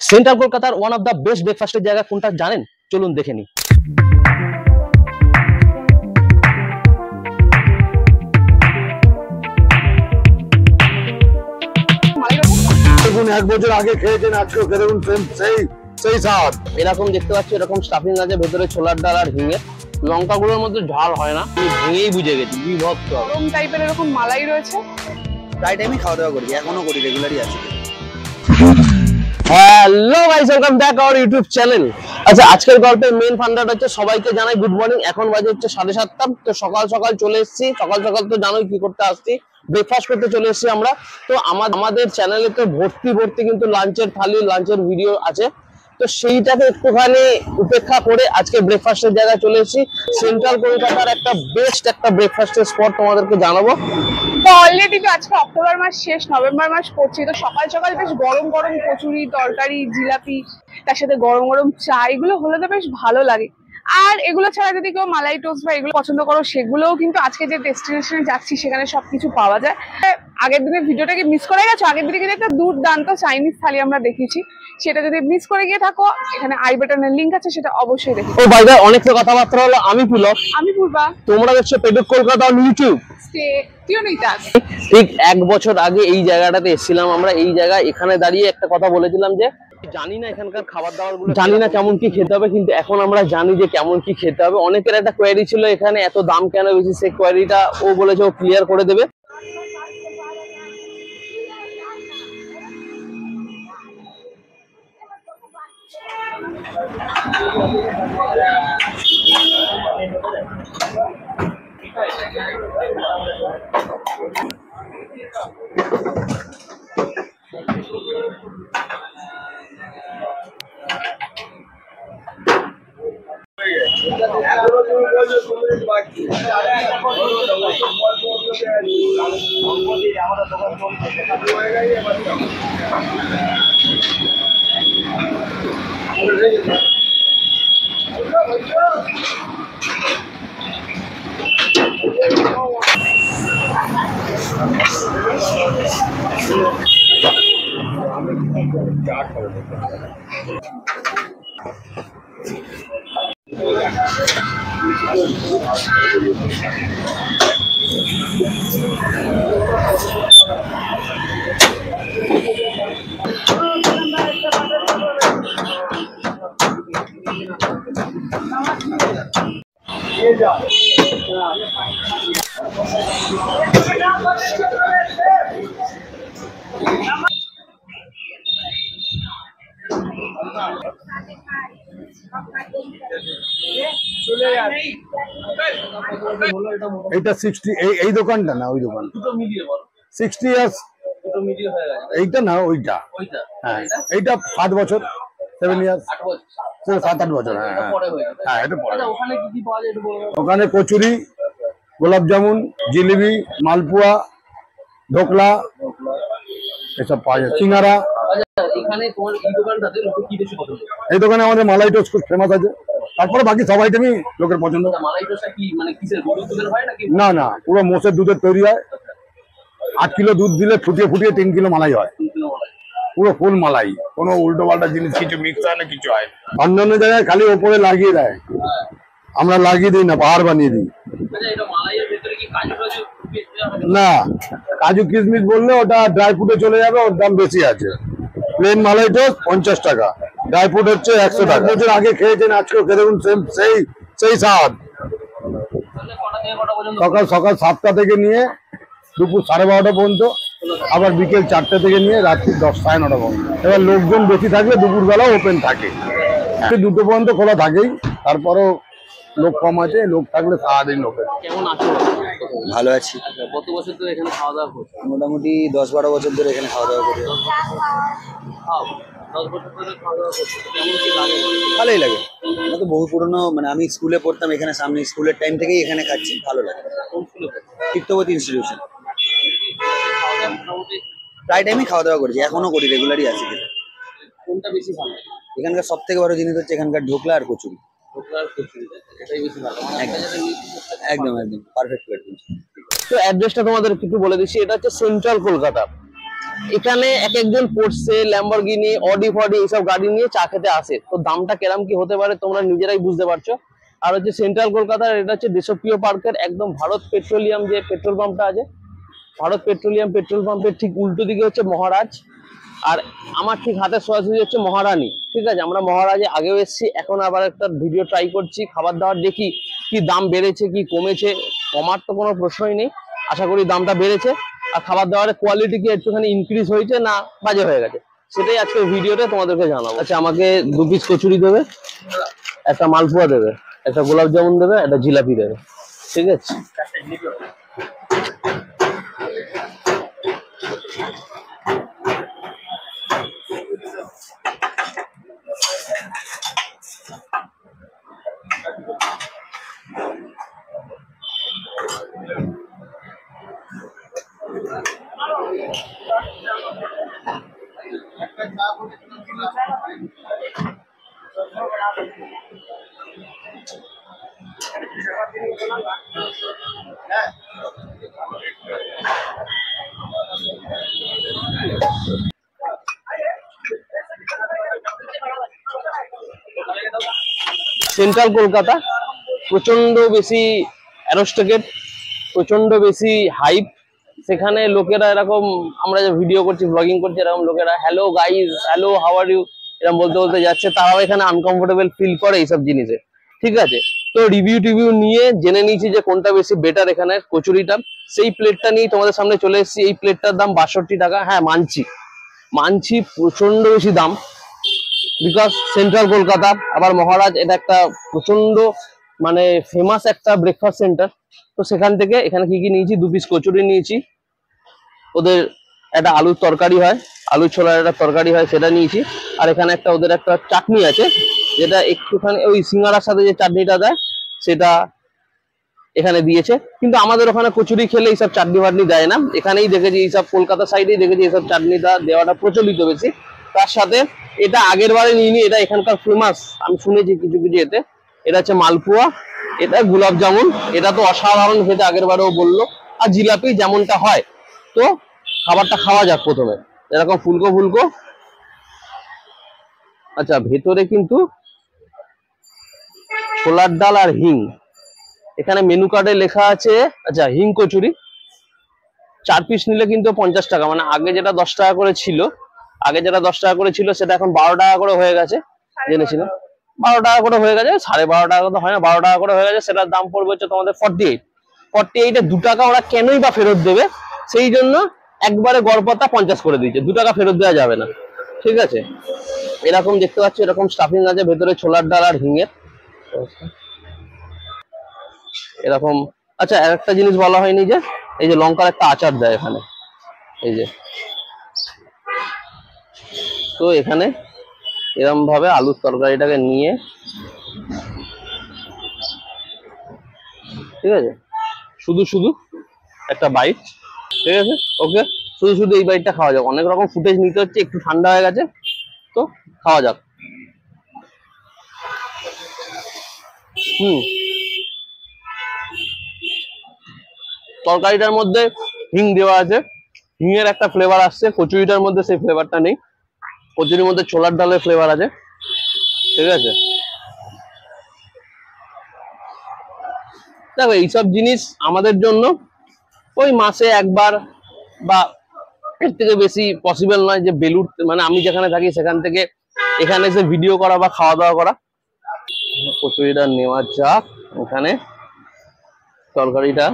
Central কলকাতার one of the best ব্রেকফাস্টের জায়গা কোনটা জানেন? চলুন দেখে নিই। এক বছর আগে খেয়েছেন, আজকেও খেয়ে সেই স্বাদ। এরকম দেখতে পাচ্ছি, এরকম স্টাফিং আছে ভেতরে ছোলার ডাল আর ঝিঙে। লঙ্কাগুলোর মধ্যে ঝাল হয় না, আমি ভেঙেই বুঝে গেছি বিভৎস গরম টাইপের এরকম মালাই রয়েছে। প্রায় টাইমই খাওয়া দাওয়া করি, এখনো করি, রেগুলারই আছে। Hello guys, welcome back our YouTube channel. আচ্ছা, আজকের গল্পের মেইন ফান্ডাটা হচ্ছে সবাইকে জানাই গুড মর্নিং। এখন বাজে হচ্ছে 7:30। তো সকাল সকাল চলে এসেছি। সকাল সকাল তো জানোই কি করতে আসছি, ব্রেকফাস্ট করতে চলে এসেছি আমরা। তো আমাদের চ্যানেলে তো ভর্তি ভর্তি কিন্তু লাঞ্চের থালি, লাঞ্চের ভিডিও আছে। তো সেইটাকে একটুখানি উপেক্ষা করে আজকে ব্রেকফাস্টের জায়গায় চলে এসেছি। সেন্ট্রাল কলকাতার একটা বেস্ট একটা ব্রেকফাস্টের স্পট তোমাদেরকে জানাবো। তো অলরেডি তো আজকে অক্টোবর মাস শেষ, নভেম্বর মাস পড়ছে। তো সকাল সকাল বেশ গরম গরম কচুরি, তরকারি, জিলাপি, তার সাথে গরম গরম চা, এগুলো হলে তো বেশ ভালো লাগে। আর এগুলো ছাড়া যদি কেউ মালাই টোস্ট বা এগুলো পছন্দ করো, সেগুলোও কিন্তু আজকে যে ডেস্টিনেশনে যাচ্ছি সেখানে সবকিছু পাওয়া যায়। আগের দিনের ভিডিওটাকে মিস করে গেছো, আগের দিনে কিন্তু একটা দুর্দান্ত চাইনিজ থালি আমরা দেখিয়েছি। সেটা যদি মিস করে গিয়ে থাকো, এখানে আই বাটনের লিংক আছে, সেটা অবশ্যই দেখো। ও ভাই, অনেক কথাবার্তা হলো। আমি পুলক, আমি পূর্বা, তোমরা দেখছো পেডুক কলকাতা অন ইউটিউব। ঠিক 1 বছর আগে এই জায়গাটাতে এসেছিলাম আমরা। এই জায়গায় এখানে দাঁড়িয়ে একটা কথা বলেছিলাম যে জানি না এখানকার খাবার দাবার গুলো, জানি না কেমন কি খেতে হবে, কিন্তু এখন আমরা জানি যে কেমন কি খেতে হবে। অনেকের একটা কোয়েরি ছিল এখানে এত দাম কেন বেশি, সেই কোয়েরিটা ও বলেছে ও ক্লিয়ার করে দেবে। এইটা 60, এই দোকানটা না ওই দোকান 60 ইয়ার্স, এইটা না ওইটা। হ্যাঁ, এইটা 7 বছর, 7 ইয়ার্স, 7-8 বছর। হ্যাঁ হ্যাঁ, এটা পরে। ওখানে কচুরি, গোলাপ জামুন, জিলিপি, মালপোয়া, ঢোকলা এসব পাওয়া যায়, সিঙ্গারা। এই দোকানে আমাদের মালাই টোস্ট খুব ফেমাস আছে। তারপরে বাকি সব আইটেমই লোকের পছন্দ। না না, পুরো মোষের দুধের তৈরি হয়। 8 কিলো দুধ দিলে ফুটিয়ে ফুটিয়ে 3 কিলো মালাই হয়, পুরো ফুল মালাই। কোনো উল্টো পাল্টা জিনিস কিছু মিক্স হয় না, কিছু হয়। অন্যান্য জায়গায় খালি ওপরে লাগিয়ে দেয়, আমরা লাগিয়ে দিই না, পাহাড় বানিয়ে দিই। না, কাজু কিশমিশ বললে ওটা ড্রাই ফ্রুটে চলে যাবে, ওর দাম বেশি আছে। প্লেন মালাই টোস্ট 50 টাকা, ড্রাই ফ্রুট হচ্ছে 100 টাকা। বছর আগে খেয়েছেন, আজকেও খেয়ে দেখুন সেই স্বাদ। সকাল 7টা থেকে নিয়ে দুপুর 12:30 পর্যন্ত, আবার বিকেল 4টে থেকে নিয়ে রাত্রি 10-9:30 পর্যন্ত। এবার লোকজন বেশি থাকলে দুপুরবেলাও ওপেন থাকে, 2টো পর্যন্ত খোলা থাকেই। তারপরও লোক কম আছে, লোক থাকলে সারাদিন ওপেন। কেমন আছো? ভালো আছি। কত বছর ধরে এখানে খাওয়া দাওয়া করছো? মোটামুটি 10-12 বছর ধরে এখানে খাওয়া দাওয়া করি। 10 বছর ধরে খাওয়া দাওয়া করছো, কেমন কি লাগে? ভালোই লাগে। আমরা তো বহু পুরনো, মানে আমি স্কুলে পড়তাম এখানে, সামনে স্কুলের টাইম থেকেই এখানে খাচ্ছি, ভালো লাগে। কোন স্কুলে? তীর্থবতী ইনস্টিটিউশন। প্রায় টাইমই খাওয়া দাওয়া করেছি, এখনো করি, রেগুলারই আছে। কোনটা বেশি ভালো? এখানকার সব থেকে বড় জিনিস হচ্ছে এখানকার ঢোকলা আর কচুরি। এটাই বেশি ভালো। একদম একদম পারফেক্ট প্লেট। তো অ্যাড্রেসটা তোমাদের একটু বলে দিচ্ছি। এটা হচ্ছে সেন্ট্রাল কলকাতা। এখানে এক একজন পোর্সে, ল্যাম্বরগিনি, অডি ফডি এইসব গাড়ি নিয়ে চা খেতে আসে। তো দামটা কেরাম কি হতে পারে তোমরা নিজেরাই বুঝতে পারছো। আর হচ্ছে সেন্ট্রাল কলকাতার, এটা হচ্ছে দেশপ্রিয় পার্কের একদম ভারত পেট্রোলিয়াম যে পেট্রোল পাম্পটা আছে, ভারত পেট্রোলিয়াম পেট্রোল পাম্পের ঠিক উল্টো দিকে হচ্ছে মহারাজ, আর আমার ঠিক হাতে সোজাসুজি হচ্ছে মহারানী। ঠিক আছে, আমরা মহারাজে আগেও এসেছি, এখন আবার একটা ভিডিও ট্রাই করছি, খাবার দাবার দেখি কি দাম বেড়েছে কি কমেছে। কমার তো কোনো প্রশ্নই নেই, আশা করি দামটা বেড়েছে। আর খাবার দাবারের কোয়ালিটি কি একটুখানি ইনক্রিজ হয়েছে না বাজে হয়ে গেছে, সেটাই আজকের ভিডিওতে তোমাদেরকে জানাবো। আচ্ছা, আমাকে 2 পিস কচুরি দেবে, একটা মালপোয়া দেবে, একটা গোলাপ জামুন দেবে, একটা জিলাপি দেবে, ঠিক আছে? সেন্ট্রাল কলকাতা প্রচন্ড বেশি অ্যারোস্টেকেট, প্রচন্ড বেশি হাইপ। সেখানে লোকেরা এরকম, আমরা যে ভিডিও করছি ব্লগিং করছি, এরকম লোকেরা hello guys, hello how are you এরকম বলতে বলতে যাচ্ছে, তারাও এখানে আনকমফোর্টেবল ফিল করে এইসব জিনিসে। ঠিক আছে, তো রিভিউ টিভিউ নিয়ে জেনে নিয়েছি যে কোনটা বেশি বেটার এখানে কচুরিটা। সেই প্লেটটা নিয়ে তোমাদের সামনে চলে এসেছি। এই প্লেটটার দাম 62 টাকা। হ্যাঁ, মানছি প্রচন্ড বেশি দাম, বিকজ সেন্ট্রাল কলকাতা, আবার মহারাজ এটা একটা প্রচন্ড মানে ফেমাস একটা ব্রেকফাস্ট সেন্টার। তো সেখান থেকে এখানে কি কি নিয়েছি, 2 পিস কচুরি নিয়েছি, ওদের একটা আলুর তরকারি হয়, আলু ছোলার একটা তরকারি হয়, সেটা নিয়েছি। আর এখানে একটা ওদের একটা চাটনি আছে, যেটা একটুখানি ওই সিঙ্গারার সাথে যে চাটনিটা দেয় সেটা এখানে দিয়েছে। কিন্তু আমাদের ওখানে কচুরি খেলে এইসব চাটনি ফাটনি দেয় না, এখানেই দেখেছি, এইসব কলকাতা সাইডেই দেখেছি এইসব চাটনিটা দেওয়াটা প্রচলিত বেশি। তার সাথে এটা আগের বারে নিইনি, এটা এখানকার ফেমাস, আমি শুনেছি কিছু কিছু এতে। এটা হচ্ছে মালপোয়া, এটা গোলাপ জামুন, এটা তো অসাধারণ খেতে, আগের বারেও বললো। আর জিলাপি যেমনটা হয়। তো খাবারটা খাওয়া যাক প্রথমে, এরকম ফুলকো ফুলকো। আচ্ছা, ভেতরে কিন্তু ছোলার ডাল আর হিং, এখানে মেনু কার্ডে লেখা আছে। আচ্ছা, হিং কচুরি 4 পিস নিলে কিন্তু 50 টাকা, মানে আগে যেটা 10 টাকা করে ছিল, সেটা এখন 12 টাকা করে হয়ে গেছে। জেনেছিলাম 12 টাকা করে হয়ে গেছে, 12.5 টাকা তো হয় না, 12 টাকা করে হয়ে গেছে। সেটার দাম পড়বে হচ্ছে তোমাদের 48 2 টাকা ওরা কেনই বা ফেরত দেবে, সেই জন্য একবারে গড়পড়তা 50 করে দিয়েছে, 2 টাকা ফেরত দেওয়া যাবে না। ঠিক আছে, এরকম দেখতে পাচ্ছি, এরকম স্টাফিং আছে ভেতরে ছোলার ডাল আর হিঙের এরকম। আচ্ছা, আরেকটা জিনিস বলা হয়নি, যে এই যে লঙ্কার একটা আচার দেয় এখানে, এই যে। তো এখানে এরকম ভাবে আলুর তরকারিটাকে নিয়ে, ঠিক আছে, শুধু একটা বাইট, ঠিক আছে, ওকে, শুধু এই বাইটটা খাওয়া যাক। অনেক রকম ফুটেজ নিতে হচ্ছে, একটু ঠান্ডা হয়ে গেছে, তো খাওয়া যাক। তরকারিটার মধ্যে হিং দেওয়া আছে, হিঙের একটা ফ্লেভার আসছে, কচুরিটার মধ্যে সেই ফ্লেভারটা নেই। কচুরির মধ্যে ছোলার ডালের ফ্লেভার আছে, ঠিক আছে। দেখো, এইসব জিনিস আমাদের জন্য ওই মাসে একবার বা এর থেকে বেশি পসিবল নয়, যে বেলুর মানে আমি যেখানে থাকি সেখান থেকে এখানে এসে ভিডিও করা বা খাওয়া দাওয়া করা। কচুরিটা নেওয়া যাক। এখানে তরকারিটা,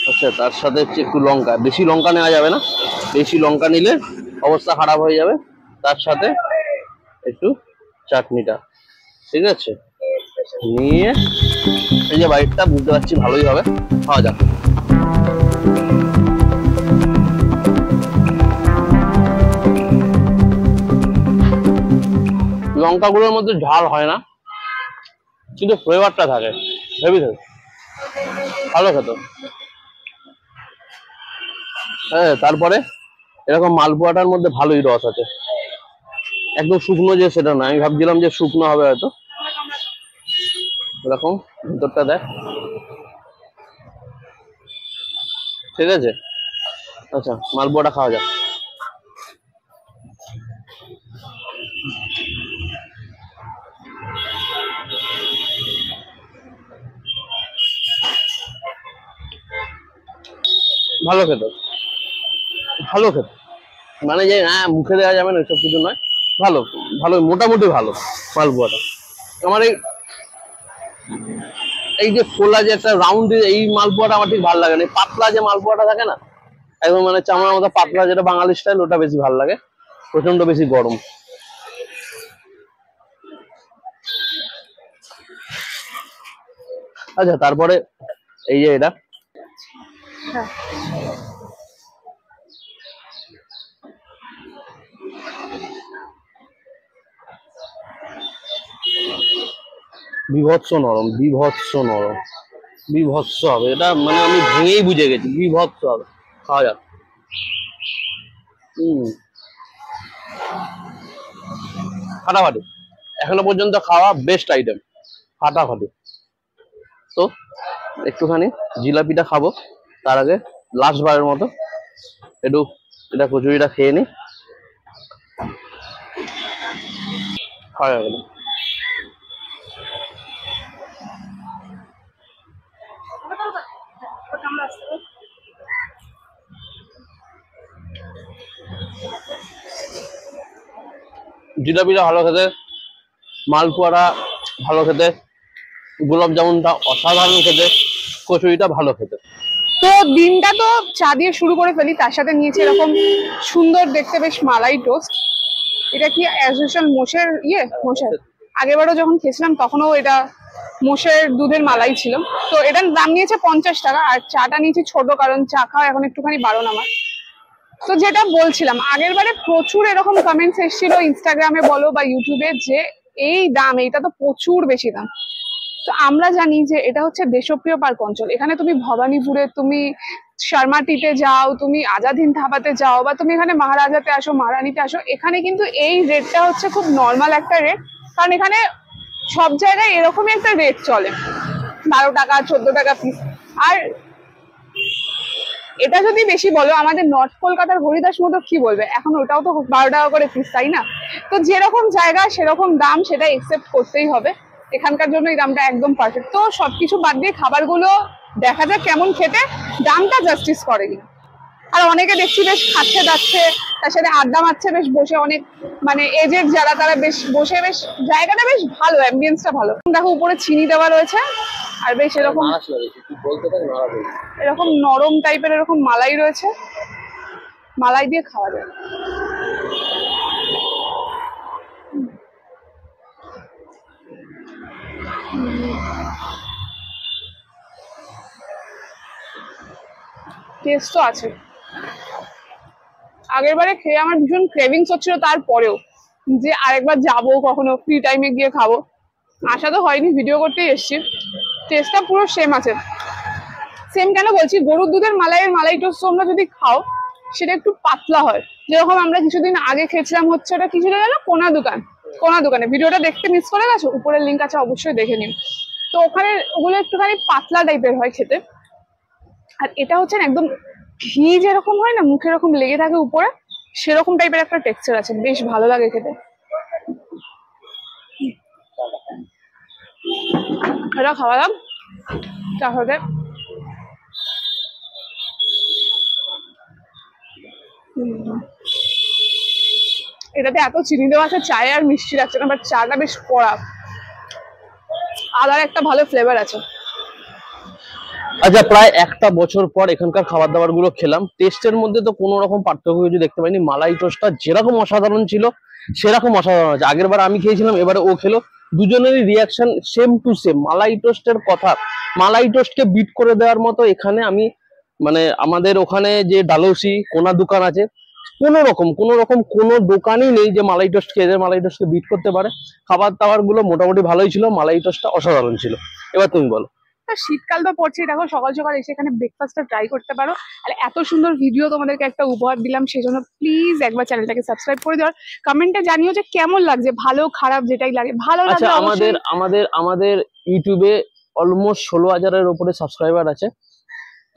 আচ্ছা, তার সাথে হচ্ছে একটু লঙ্কা, বেশি লঙ্কা নেওয়া যাবে না, বেশি লঙ্কা নিলে অবস্থা খারাপ হয়ে যাবে। তার সাথে একটু চাটনিটা, ঠিক আছে, নিয়ে এই যে বাইটটা বুঝতে পারছি ভালোই হবে, খাওয়া যাক। লঙ্কাগুলোর মধ্যে ঝাল হয় না, কিন্তু ফ্লেভারটা থাকে, হেভি থাকে, ভালো খেতে। হ্যাঁ, তারপরে এরকম মালপোয়াটার মধ্যে ভালোই রস আছে, একদম শুকনো যে সেটা না, আমি ভাবছিলাম যে শুকনো হবে হয়তো। এরকম ভিতরটা দেখ, ঠিক আছে। আচ্ছা মালপোয়াটা খাওয়া যাক। ভালো খেতে, ভালো খেতে, মানে যে হ্যাঁ মুখে দেওয়া যাবে না এসব কিছু নয়, ভালো ভালো মোটামুটি ভালো মালপোয়াটা। আমার এই যে ফোলা যে একটা রাউন্ড এই মালপোয়াটা আমার ঠিক ভালো লাগে না, পাতলা যে মালপোয়াটা থাকে না একদম মানে চামড়ার মতো পাতলা, যেটা বাঙালি স্টাইল, ওটা বেশি ভালো লাগে, প্রচন্ড বেশি গরম। আচ্ছা তারপরে এই যে এটা বিভৎস নরম, বিভৎস নরম, বিভৎস হবে এটা, মানে আমি ভেঙেই বুঝে গেছি বিভৎস হবে। খাওয়া যাক। ফাটাফাটি, এখনো পর্যন্ত খাওয়া বেস্ট আইটেম, ফাটাফাটি। তো একটুখানি জিলাপিটা খাবো, তার আগে লাস্ট বারের মতো একটু এটা কচুরিটা খেয়ে নি। খাওয়া গেল। জিলাপিটা ভালো খেতে, মালপোয়াটা ভালো খেতে, গোলাপ জামুনটা অসাধারণ খেতে, কচুরিটা ভালো খেতে। তো দিনটা তো চা দিয়ে শুরু করে ফেলি, তার সাথে নিয়েছি এরকম সুন্দর দেখতে বেশ মালাই টোস্ট। এটা কি অ্যাজ ইউজুয়াল মোষের মোষের, আগেরবারও যখন খেয়েছিলাম তখনও এটা মোষের দুধের মালাই ছিল। তো এটার দাম নিয়েছে 50 টাকা, আর চাটা নিয়েছি ছোট, কারণ চা খাওয়া এখন একটুখানি বারণ আমার। তো যেটা বলছিলাম, আগের বারে প্রচুর এরকম কমেন্টস এসেছিল ইনস্টাগ্রামে বলো বা ইউটিউবে, যে এই দাম, এইটা তো প্রচুর বেশি দাম। তো আমরা জানি যে এটা হচ্ছে দেশপ্রিয় পার্ক অঞ্চল, এখানে তুমি ভবানীপুরে, তুমি শর্মাটিতে যাও, তুমি আজাদ হিন্দ ধাবাতে যাও, বা তুমি এখানে মহারাজাতে আসো, মহারানীতে আসো, এখানে কিন্তু এই রেটটা হচ্ছে খুব নর্মাল একটা রেট। কারণ এখানে সব জায়গায় এরকমই একটা রেট চলে, 12 টাকা 14 টাকা পিস। আর এটা যদি বেশি বলো, আমাদের নর্থ কলকাতার হরিদাস মতো কি বলবে, এখন ওটাও তো 12 টাকা করে পিস, তাই না? তো যেরকম জায়গা সেরকম দাম, সেটা একসেপ্ট করতেই হবে। এখানকার জন্য এই দামটা একদম পারফেক্ট। তো সবকিছু বাদ দিয়ে খাবারগুলো দেখা যাক কেমন খেতে, দামটা জাস্টিস করে কিনা। আর অনেকে দেখছি বেশ খাচ্ছে যাচ্ছে, তার সাথে আড্ডা মারছে বেশ বসে, অনেক মানে এজেড যারা, তারা বেশ বসে, বেশ জায়গাটা বেশ ভালো, অ্যাম্বিয়েন্সটা ভালো। দেখো উপরে চিনি দেওয়া রয়েছে, আর বেশ এরকম এরকম নরম টাইপের এরকম মালাই রয়েছে, মালাই দিয়ে খাওয়া যায়। টেস্ট তো আছে, আগের বারে খেয়ে আমার ভীষণ ক্রেভিংস হচ্ছিল, তারপরেও যে আরেকবার যাবো কখনো ফ্রি টাইমে গিয়ে খাবো, আশা তো হয়নি, ভিডিও করতেই এসছি। টেস্টটা পুরো সেম আছে। সেম কেন বলছি, গরুর দুধের মালাইয়ের মালাই টোস্ট তোমরা যদি খাও, সেটা একটু পাতলা হয়। যেরকম আমরা কিছুদিন আগে খেয়েছিলাম, হচ্ছে ওটা কি ছিল জানো, কোনা দোকানে, ভিডিওটা দেখতে মিস করে গেছো, উপরের লিঙ্ক আছে অবশ্যই দেখে নিন। তো ওখানে ওগুলো একটুখানি পাতলা টাইপের হয় খেতে, আর এটা হচ্ছে না একদম ঘি যেরকম হয় না, মুখে এরকম লেগে থাকে উপরে, সেরকম টাইপের একটা টেক্সচার আছে, বেশ ভালো লাগে খেতে। এটা খাওয়া দাম তাহলে এটাতে এত চিনি দেওয়া আছে, চায়ে আর মিষ্টি লাগছে না, বাট চাটা বেশ কড়া, আদার একটা ভালো ফ্লেভার আছে। আচ্ছা প্রায় একটা বছর পর এখানকার খাবার দাবার গুলো খেলাম, টেস্টের মধ্যে তো কোনো রকম পার্থক্য কিছু দেখতে পাইনি। মালাই টোস্টটা যেরকম অসাধারণ ছিল সেরকম অসাধারণ আছে। আগের বার আমি খেয়েছিলাম, এবারে ও খেলো, দুজনেরই রিয়াকশন সেম টু সেম। মালাই টোস্টের কথা, মালাই টোস্টকে বিট করে দেওয়ার মতো এখানে আমি মানে আমাদের ওখানে যে ডালহৌসি কোনা দোকান আছে, কোনো রকম কোনো দোকানই নেই যে মালাই টোস্ট খেয়ে মালাই টোস্টকে বিট করতে পারে। খাবার দাবার গুলো মোটামুটি ভালোই ছিল, মালাই টোস্টটা অসাধারণ ছিল। এবার তুমি বলো। শীতকাল তো পড়ছে, দেখো সকাল সকাল এসে এখানে ব্রেকফাস্টটা ট্রাই করতে পারো। আর এত সুন্দর ভিডিও তোমাদেরকে একটা উপহার দিলাম, সেই জন্য প্লিজ একবার চ্যানেলটাকে সাবস্ক্রাইব করে দাও। কমেন্টে জানিও যে কেমন লাগছে, ভালো খারাপ যেটাই লাগে। ভালো লাগলে আমাদের আমাদের আমাদের ইউটিউবে অলমোস্ট 16,000-এর উপরে সাবস্ক্রাইবার আছে।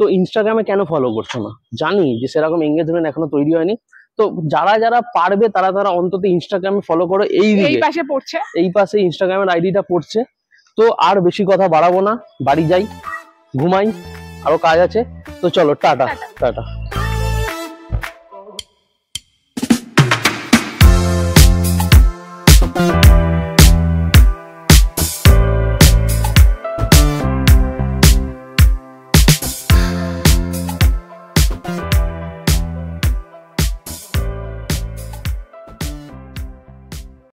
তো ইনস্টাগ্রামে কেন ফলো করছো না? জানি যে সেরকম এঙ্গেজমেন্ট এখনো তৈরি হয়নি, তো যারা যারা পারবে তারা তারা অন্তত ইনস্টাগ্রামে ফলো করো। এই দিকে পাশে পড়ছে। এই পাশে ইনস্টাগ্রামের আইডিটা পড়ছে। তো আর বেশি কথা বাড়াবো না, বাড়ি যাই, ঘুমাই, আরো কাজ আছে। তো চলো, টাটা টাটা।